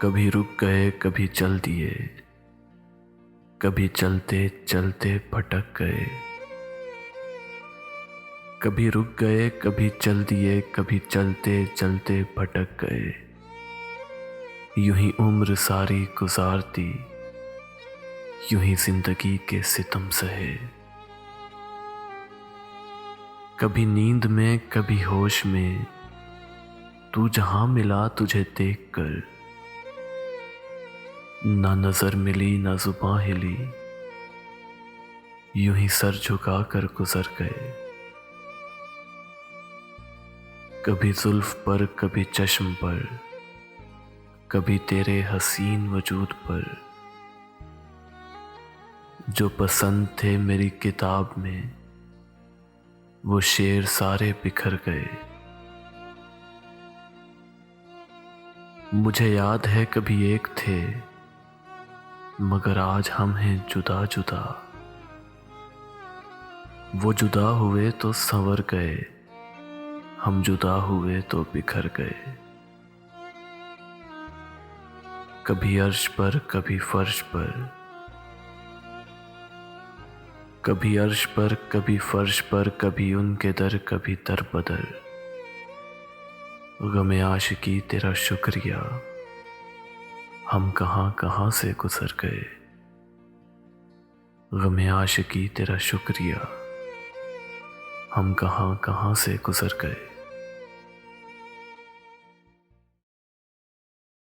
कभी रुक गए कभी चल दिए, कभी चलते चलते भटक गए। कभी रुक गए कभी चल दिए, कभी चलते चलते भटक गए। यूं ही उम्र सारी गुजारती, यूं ही जिंदगी के सितम सहे। कभी नींद में कभी होश में, तू जहां मिला तुझे देखकर। ना नजर मिली ना जुबां हिली, यूं ही सर झुका कर गुजर गए। कभी जुल्फ पर कभी चश्म पर, कभी तेरे हसीन वजूद पर। जो पसंद थे मेरी किताब में, वो शेर सारे बिखर गए। मुझे याद है कभी एक थे, मगर आज हम हैं जुदा जुदा। वो जुदा हुए तो संवर गए, हम जुदा हुए तो बिखर गए। कभी अर्श पर कभी फर्श पर, कभी अर्श पर कभी फर्श पर, कभी उनके दर कभी दर बदर। गमे आशिकी तेरा शुक्रिया, हम कहां कहां से गुजर गए। गमे आशिकी तेरा शुक्रिया, हम कहां कहां से गुजर गए।